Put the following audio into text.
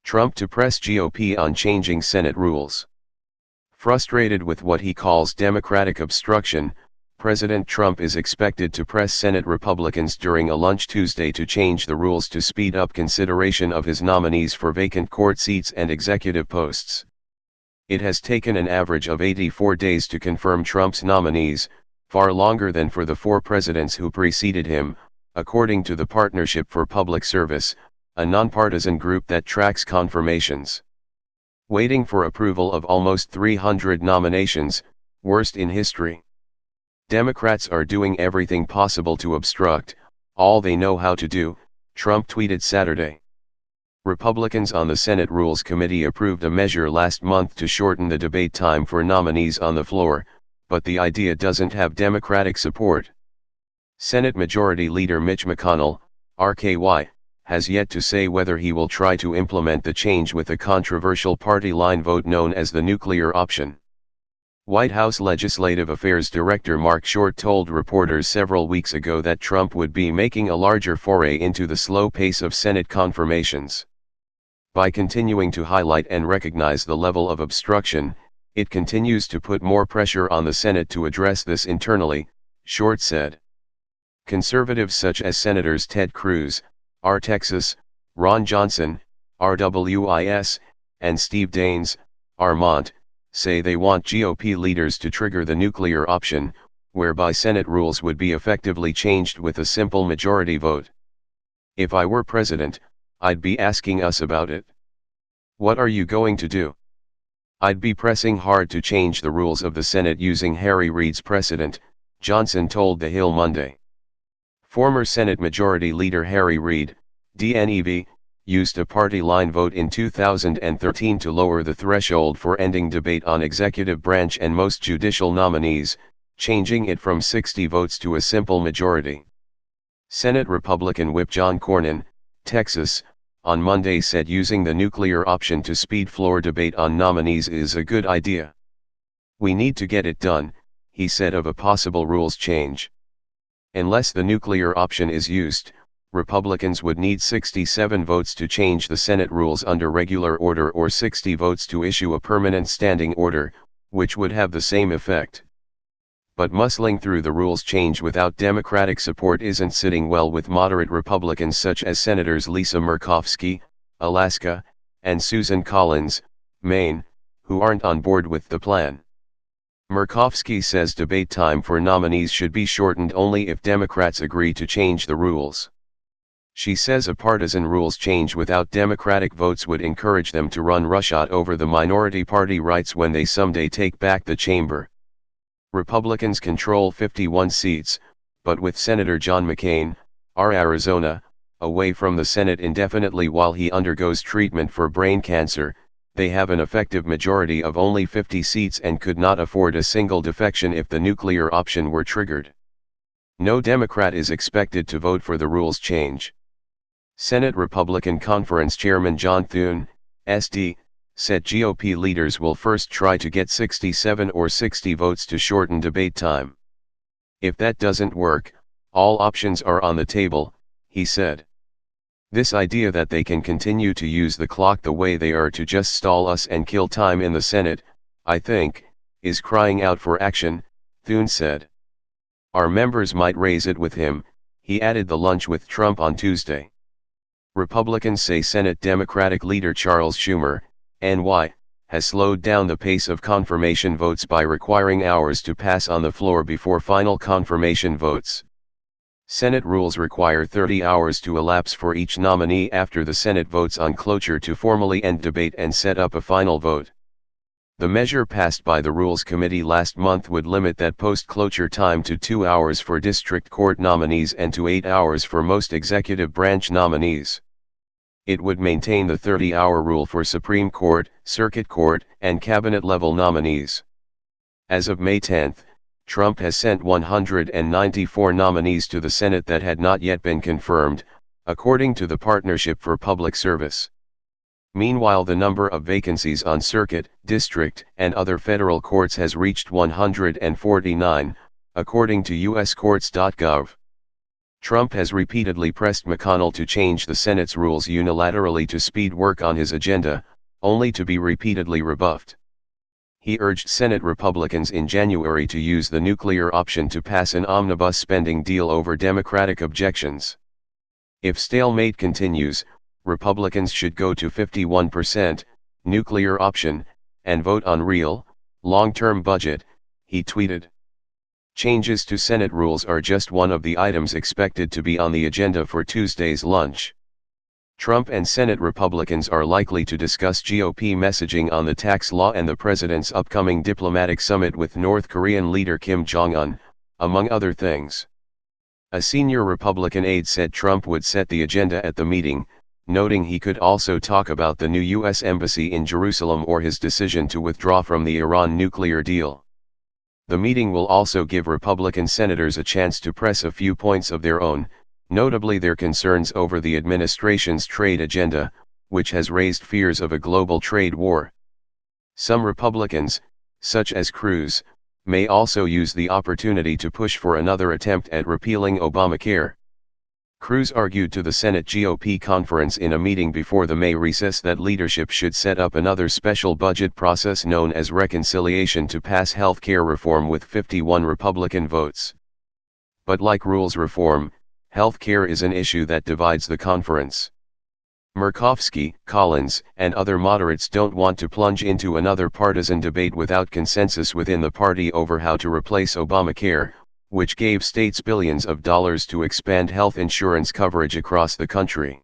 Trump to press GOP on changing Senate rules. Frustrated with what he calls Democratic obstruction, President Trump is expected to press Senate Republicans during a lunch Tuesday to change the rules to speed up consideration of his nominees for vacant court seats and executive posts. It has taken an average of 84 days to confirm Trump's nominees, far longer than for the 4 presidents who preceded him, according to the Partnership for Public Service, a nonpartisan group that tracks confirmations. Waiting for approval of almost 300 nominations, worst in history. Democrats are doing everything possible to obstruct, all they know how to do, Trump tweeted Saturday. Republicans on the Senate Rules Committee approved a measure last month to shorten the debate time for nominees on the floor, but the idea doesn't have Democratic support. Senate Majority Leader Mitch McConnell, RKY, has yet to say whether he will try to implement the change with a controversial party line vote known as the nuclear option. White House Legislative Affairs Director Mark Short told reporters several weeks ago that Trump would be making a larger foray into the slow pace of Senate confirmations. By continuing to highlight and recognize the level of obstruction, it continues to put more pressure on the Senate to address this internally, Short said. Conservatives such as Senators Ted Cruz, R. Texas, Ron Johnson, RWIS, and Steve Daines, Vermont, say they want GOP leaders to trigger the nuclear option, whereby Senate rules would be effectively changed with a simple majority vote. If I were president, I'd be asking us about it. What are you going to do? I'd be pressing hard to change the rules of the Senate using Harry Reid's precedent, Johnson told The Hill Monday. Former Senate Majority Leader Harry Reid, DNEV, used a party line vote in 2013 to lower the threshold for ending debate on executive branch and most judicial nominees, changing it from 60 votes to a simple majority. Senate Republican Whip John Cornyn, Texas, on Monday said using the nuclear option to speed floor debate on nominees is a good idea. We need to get it done, he said of a possible rules change. Unless the nuclear option is used, Republicans would need 67 votes to change the Senate rules under regular order or 60 votes to issue a permanent standing order, which would have the same effect. But muscling through the rules change without Democratic support isn't sitting well with moderate Republicans such as Senators Lisa Murkowski, Alaska, and Susan Collins, Maine, who aren't on board with the plan. Murkowski says debate time for nominees should be shortened only if Democrats agree to change the rules. She says a partisan rules change without Democratic votes would encourage them to run roughshod over the minority party rights when they someday take back the chamber. Republicans control 51 seats, but with Senator John McCain, R. Arizona, away from the Senate indefinitely while he undergoes treatment for brain cancer, they have an effective majority of only 50 seats and could not afford a single defection if the nuclear option were triggered. No Democrat is expected to vote for the rules change. Senate Republican Conference Chairman John Thune, SD, said GOP leaders will first try to get 67 or 60 votes to shorten debate time. If that doesn't work, all options are on the table, he said. This idea that they can continue to use the clock the way they are to just stall us and kill time in the Senate, I think, is crying out for action, Thune said. Our members might raise it with him, he added. The lunch with Trump on Tuesday. Republicans say Senate Democratic leader Charles Schumer, NY, has slowed down the pace of confirmation votes by requiring hours to pass on the floor before final confirmation votes. Senate rules require 30 hours to elapse for each nominee after the Senate votes on cloture to formally end debate and set up a final vote. The measure passed by the Rules Committee last month would limit that post-cloture time to 2 hours for district court nominees and to 8 hours for most executive branch nominees. It would maintain the 30-hour rule for Supreme Court, Circuit Court, and cabinet-level nominees. As of May 10, Trump has sent 194 nominees to the Senate that had not yet been confirmed, according to the Partnership for Public Service. Meanwhile, the number of vacancies on circuit, district, and other federal courts has reached 149, according to uscourts.gov. Trump has repeatedly pressed McConnell to change the Senate's rules unilaterally to speed work on his agenda, only to be repeatedly rebuffed. He urged Senate Republicans in January to use the nuclear option to pass an omnibus spending deal over Democratic objections. If stalemate continues, Republicans should go to 51%, nuclear option, and vote on real, long-term budget, he tweeted. Changes to Senate rules are just one of the items expected to be on the agenda for Tuesday's lunch. Trump and Senate Republicans are likely to discuss GOP messaging on the tax law and the president's upcoming diplomatic summit with North Korean leader Kim Jong-un, among other things. A senior Republican aide said Trump would set the agenda at the meeting, noting he could also talk about the new U.S. embassy in Jerusalem or his decision to withdraw from the Iran nuclear deal. The meeting will also give Republican senators a chance to press a few points of their own, notably their concerns over the administration's trade agenda, which has raised fears of a global trade war. Some Republicans, such as Cruz, may also use the opportunity to push for another attempt at repealing Obamacare. Cruz argued to the Senate GOP conference in a meeting before the May recess that leadership should set up another special budget process known as reconciliation to pass health care reform with 51 Republican votes. But like rules reform, health care is an issue that divides the conference. Murkowski, Collins, and other moderates don't want to plunge into another partisan debate without consensus within the party over how to replace Obamacare, which gave states billions of dollars to expand health insurance coverage across the country.